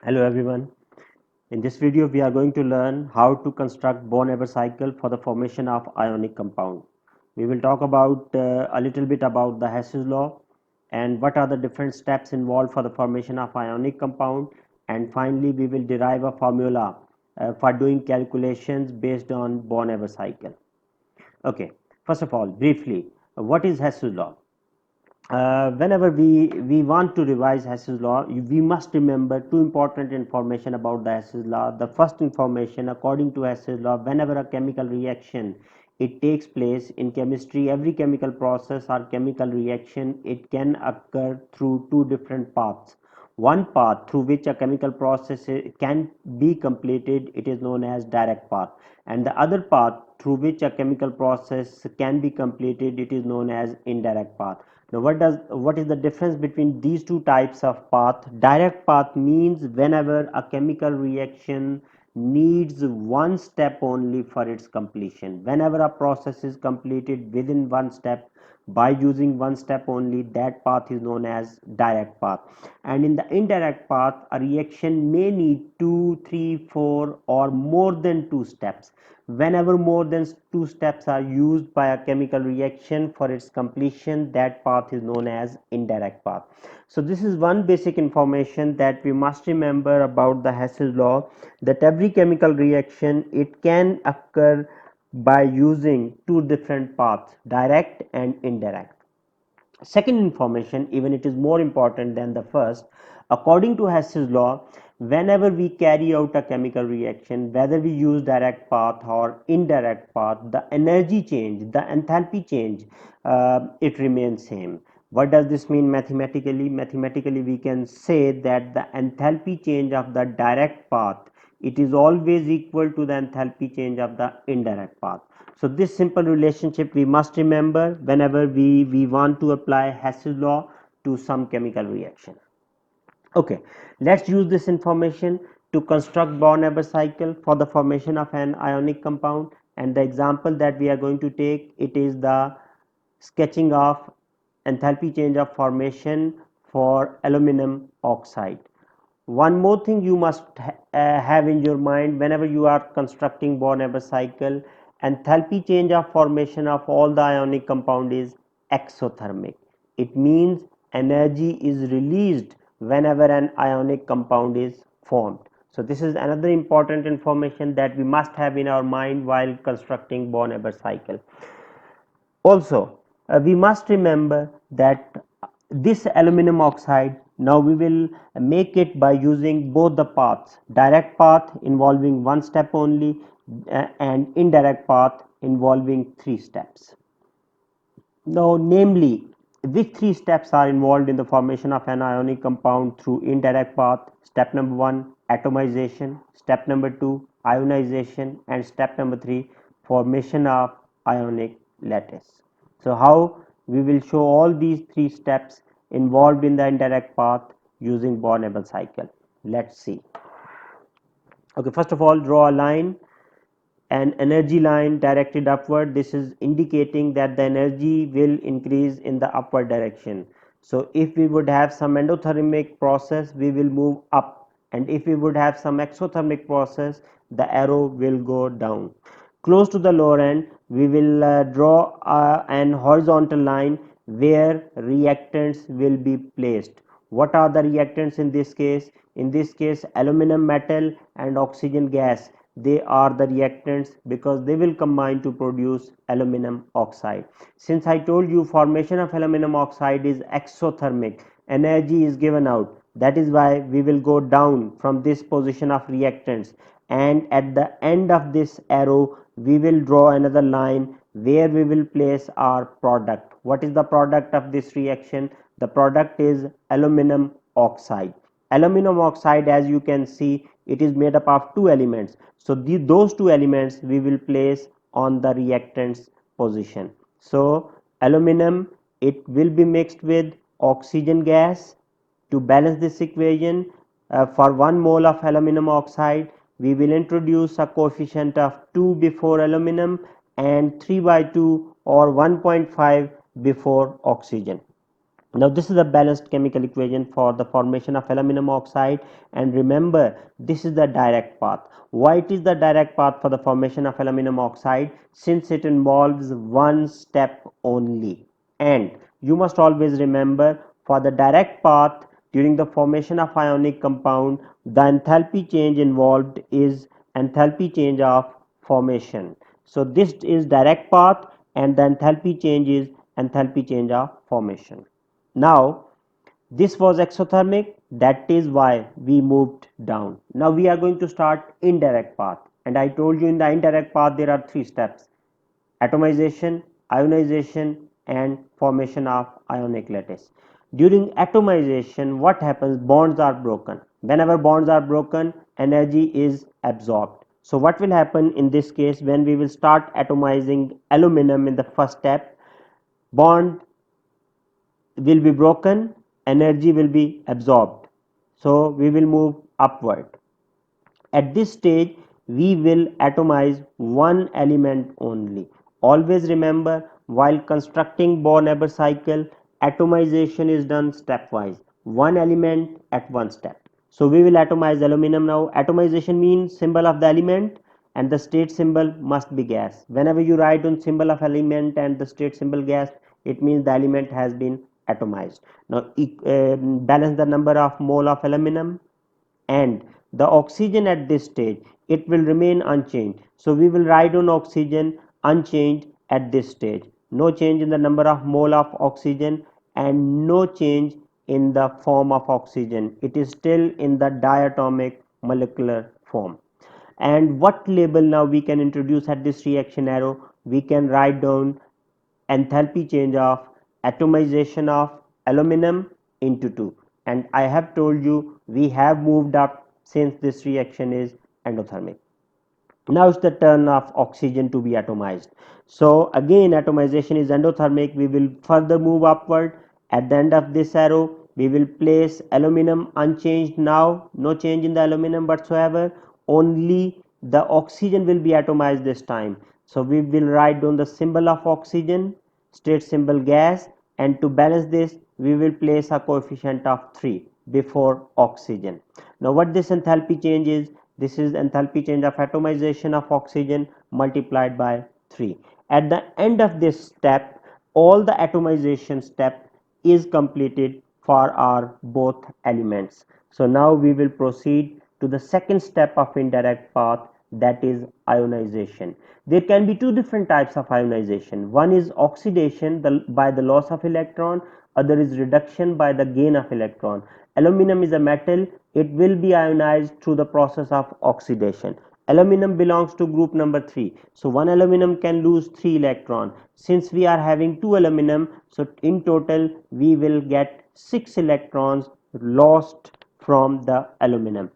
Hello everyone. In this video we are going to learn how to construct Born-Haber cycle for the formation of ionic compound. We will talk about a little bit about the Hess's law and what are the different steps involved for the formation of ionic compound, and finally we will derive a formula for doing calculations based on Born-Haber cycle. Okay, first of all, briefly, what is Hess's law? Whenever we want to revise Hess's law, we must remember two important information about the Hess's law. The first information, according to Hess's law, whenever a chemical reaction it takes place in chemistry, every chemical process or chemical reaction, it can occur through two different paths. One path through which a chemical process can be completed, it is known as direct path, and the other path through which a chemical process can be completed, it is known as indirect path. Now what is the difference between these two types of path? Direct path means whenever a chemical reaction needs one step only for its completion. Whenever a process is completed within one step by using one step only, that path is known as direct path. And in the indirect path, a reaction may need 2, 3, 4 or more than two steps. Whenever more than two steps are used by a chemical reaction for its completion, that path is known as indirect path. So this is one basic information that we must remember about the Hess's law, that every chemical reaction it can occur by using two different paths, direct and indirect. Second information, even it is more important than the first, according to Hess's law, whenever we carry out a chemical reaction, whether we use direct path or indirect path, the energy change, the enthalpy change, it remains same. What does this mean mathematically? Mathematically, we can say that the enthalpy change of the direct path, it is always equal to the enthalpy change of the indirect path. So this simple relationship we must remember whenever we want to apply Hess's law to some chemical reaction. Okay, let's use this information to construct Born-Haber cycle for the formation of an ionic compound, and the example that we are going to take, it is the sketching of enthalpy change of formation for aluminum oxide. One more thing you must have in your mind whenever you are constructing Born-Haber cycle, enthalpy change of formation of all the ionic compound is exothermic. It means energy is released whenever an ionic compound is formed. So this is another important information that we must have in our mind while constructing Born-Haber cycle. Also, we must remember that this aluminum oxide, now we will make it by using both the paths, direct path involving one step only and indirect path involving three steps. Now, namely, which three steps are involved in the formation of an ionic compound through indirect path? Step number 1, atomization. Step number 2, ionization. And step number 3, formation of ionic lattice. So how we will show all these three steps involved in the indirect path using Born-Haber cycle. Let's see. Okay, first of all, draw a line, an energy line directed upward. This is indicating that the energy will increase in the upward direction. So if we would have some endothermic process, we will move up, and if we would have some exothermic process, the arrow will go down. Close to the lower end, we will draw an horizontal line where reactants will be placed. What are the reactants in this case? In this case, aluminum metal and oxygen gas, they are the reactants because they will combine to produce aluminum oxide. Since I told you formation of aluminum oxide is exothermic, energy is given out, that is why we will go down from this position of reactants, and at the end of this arrow we will draw another line where we will place our product. What is the product of this reaction? The product is aluminum oxide. Aluminum oxide, as you can see, it is made up of two elements. So those two elements we will place on the reactants position. So aluminum, it will be mixed with oxygen gas. To balance this equation, for 1 mole of aluminum oxide, we will introduce a coefficient of 2 before aluminum and 3 by 2 or 1.5 before oxygen. Now this is a balanced chemical equation for the formation of aluminum oxide, and remember this is the direct path. Why it is the direct path for the formation of aluminum oxide? Since it involves one step only, and you must always remember for the direct path during the formation of ionic compound, the enthalpy change involved is enthalpy change of formation. So this is direct path and the enthalpy change is enthalpy change of formation. Now this was exothermic, that is why we moved down. Now we are going to start indirect path, and I told you in the indirect path there are three steps: atomization, ionization and formation of ionic lattice. During atomization what happens? Bonds are broken. Whenever bonds are broken, energy is absorbed. So what will happen in this case? When we will start atomizing aluminum in the first step, bond will be broken, energy will be absorbed. So we will move upward. At this stage, we will atomize one element only. Always remember, while constructing Born-Haber cycle, atomization is done stepwise, one element at one step. So we will atomize aluminum now. Atomization means symbol of the element and the state symbol must be gas. Whenever you write on symbol of element and the state symbol gas, it means the element has been atomized. Now balance the number of mole of aluminum and the oxygen at this stage, it will remain unchanged. So we will write on oxygen unchanged at this stage. No change in the number of mole of oxygen and no change in the form of oxygen. It is still in the diatomic molecular form. And what label now we can introduce at this reaction arrow? We can write down enthalpy change of atomization of aluminum into 2, and I have told you we have moved up since this reaction is endothermic. Now it's the turn of oxygen to be atomized. So again atomization is endothermic. We will further move upward. At the end of this arrow we will place aluminum unchanged. Now no change in the aluminum whatsoever, only the oxygen will be atomized this time. So we will write down the symbol of oxygen, state symbol gas, and to balance this we will place a coefficient of 3 before oxygen. Now what this enthalpy change is? This is enthalpy change of atomization of oxygen multiplied by 3. At the end of this step, all the atomization step is completed for our both elements. So now we will proceed to the second step of indirect path, that is ionization. There can be two different types of ionization. One is oxidation by the loss of electron, other is reduction by the gain of electron. Aluminum is a metal, it will be ionized through the process of oxidation. Aluminum belongs to group number 3. So one aluminum can lose 3 electrons. Since we are having 2 aluminum, so in total we will get 6 electrons lost from the aluminum.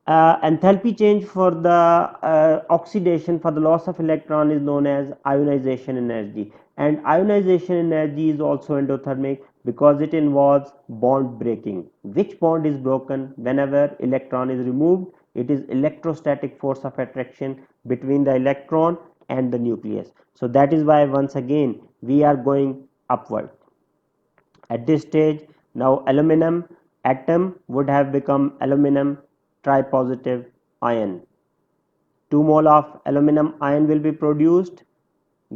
Enthalpy change for the oxidation for the loss of electron is known as ionization energy, and ionization energy is also endothermic because it involves bond breaking. Which bond is broken? Whenever electron is removed, it is electrostatic force of attraction between the electron and the nucleus. So that is why once again we are going upward. At this stage, now aluminum atom would have become aluminum tripositive ion. 2 mole of aluminum ion will be produced,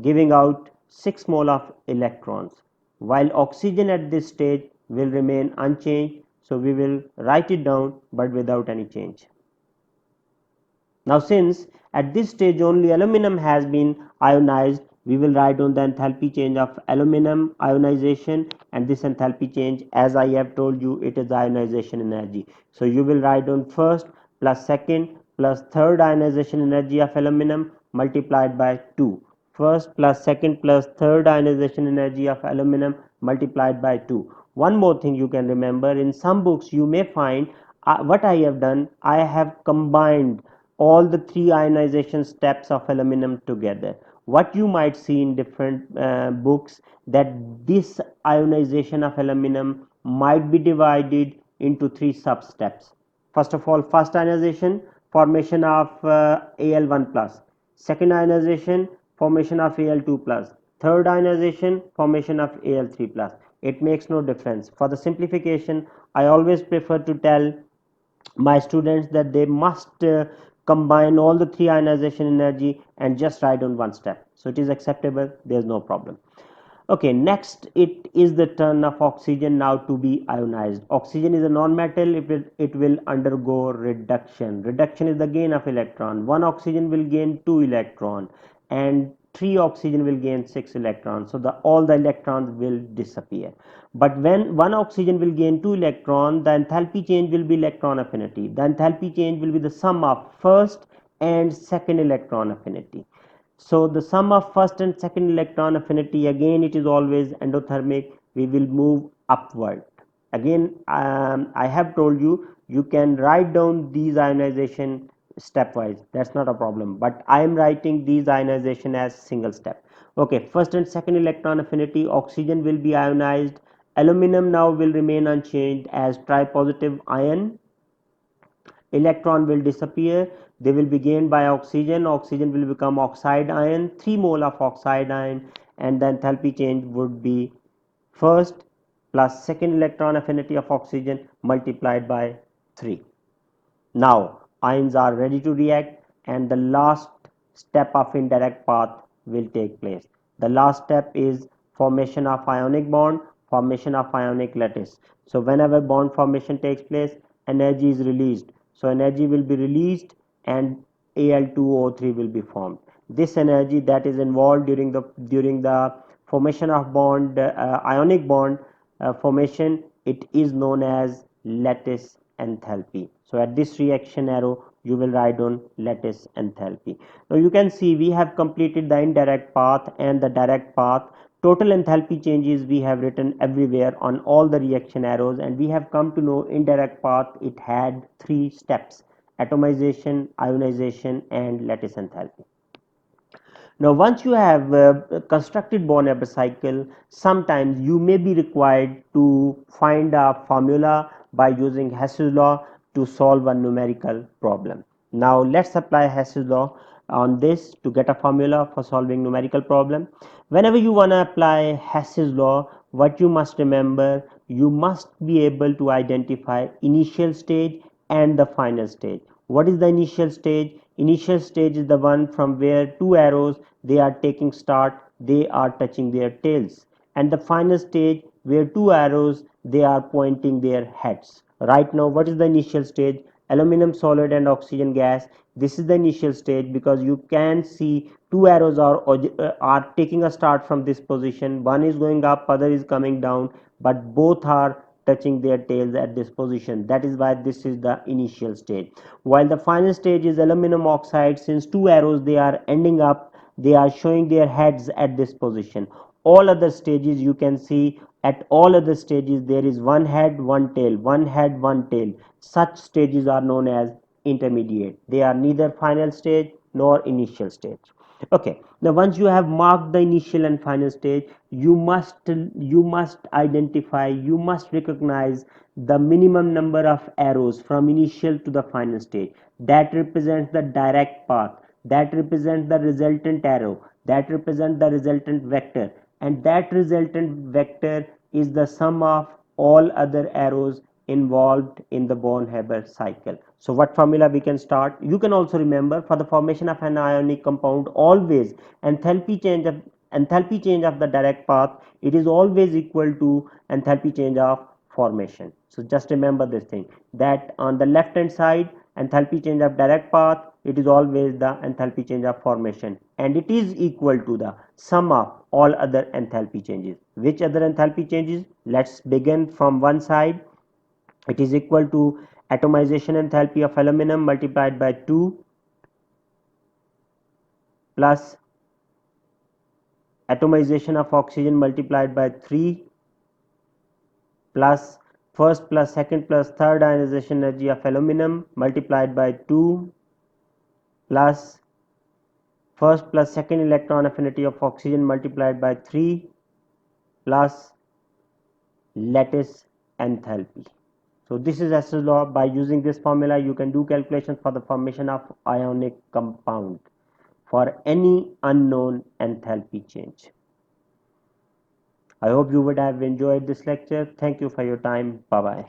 giving out 6 mole of electrons, while oxygen at this stage will remain unchanged. So we will write it down but without any change. Now since at this stage only aluminum has been ionized, we will write down the enthalpy change of aluminum ionization, and this enthalpy change, as I have told you, it is ionization energy. So you will write down first plus second plus third ionization energy of aluminum multiplied by 2. First plus second plus third ionization energy of aluminum multiplied by 2. One more thing you can remember, in some books you may find what I have done, I have combined all the 3 ionization steps of aluminum together. What you might see in different books, that this ionization of aluminum might be divided into 3 sub steps. First of all, first ionization, formation of Al1 plus. Second ionization, formation of Al2 plus. Third ionization, formation of Al3 plus. it makes no difference. For the simplification, I always prefer to tell my students that they must combine all the three ionization energy and just write on one step. So it is acceptable, there is no problem. Okay, next it is the turn of oxygen now to be ionized. Oxygen is a non-metal, it will undergo reduction. Reduction is the gain of electron. One oxygen will gain 2 electron and 3 oxygen will gain 6 electrons. So all the electrons will disappear. But when one oxygen will gain 2 electron, the enthalpy change will be electron affinity. The enthalpy change will be the sum of first and second electron affinity. So the sum of first and second electron affinity, again it is always endothermic, we will move upward. Again I have told you, you can write down these ionization stepwise, that's not a problem, but I am writing these ionization as single step. Okay, first and second electron affinity, oxygen will be ionized, aluminum now will remain unchanged as tripositive ion, electron will disappear, they will be gained by oxygen, oxygen will become oxide ion, 3 mole of oxide ion, and the enthalpy change would be first plus second electron affinity of oxygen multiplied by 3. Now ions are ready to react and the last step of indirect path will take place. The last step is formation of ionic bond, formation of ionic lattice. So whenever bond formation takes place, energy is released. So energy will be released and Al2O3 will be formed. This energy that is involved during the formation of bond, ionic bond formation, it is known as lattice enthalpy. So at this reaction arrow you will write on lattice enthalpy. Now you can see we have completed the indirect path and the direct path. Total enthalpy changes we have written everywhere on all the reaction arrows, and we have come to know indirect path, it had 3 steps: atomization, ionization and lattice enthalpy. Now, once you have constructed Born-Haber cycle, sometimes you may be required to find a formula by using Hess's law to solve a numerical problem. Now, let's apply Hess's law on this to get a formula for solving numerical problem. Whenever you want to apply Hess's law, what you must remember, you must be able to identify initial stage and the final stage. What is the initial stage? Initial stage is the one from where two arrows, they are taking start, they are touching their tails, and the final stage where two arrows, they are pointing their heads. Right now, what is the initial stage? Aluminum solid and oxygen gas. This is the initial stage because you can see two arrows are taking a start from this position. One is going up, other is coming down, but both are touching their tails at this position. That is why this is the initial stage. While the final stage is aluminum oxide, since two arrows, they are ending up, they are showing their heads at this position. All other stages, you can see at all other stages there is one head, one tail, one head, one tail. Such stages are known as intermediate. They are neither final stage nor initial stage. Okay, now once you have marked the initial and final stage, you must identify, you must recognize the minimum number of arrows from initial to the final stage. That represents the direct path, that represents the resultant arrow, that represents the resultant vector, and that resultant vector is the sum of all other arrows involved in the Born-Haber cycle. So what formula we can start? You can also remember, for the formation of an ionic compound, always enthalpy change of the direct path, it is always equal to enthalpy change of formation. So just remember this thing, that on the left hand side, enthalpy change of direct path, it is always the enthalpy change of formation, and it is equal to the sum of all other enthalpy changes. Which other enthalpy changes? Let's begin from one side. It is equal to atomization enthalpy of aluminum multiplied by 2 plus atomization of oxygen multiplied by 3 plus first plus second plus third ionization energy of aluminum multiplied by 2 plus first plus second electron affinity of oxygen multiplied by 3 plus lattice enthalpy. So this is Hess's law. By using this formula, you can do calculations for the formation of ionic compound for any unknown enthalpy change. I hope you would have enjoyed this lecture. Thank you for your time. Bye bye.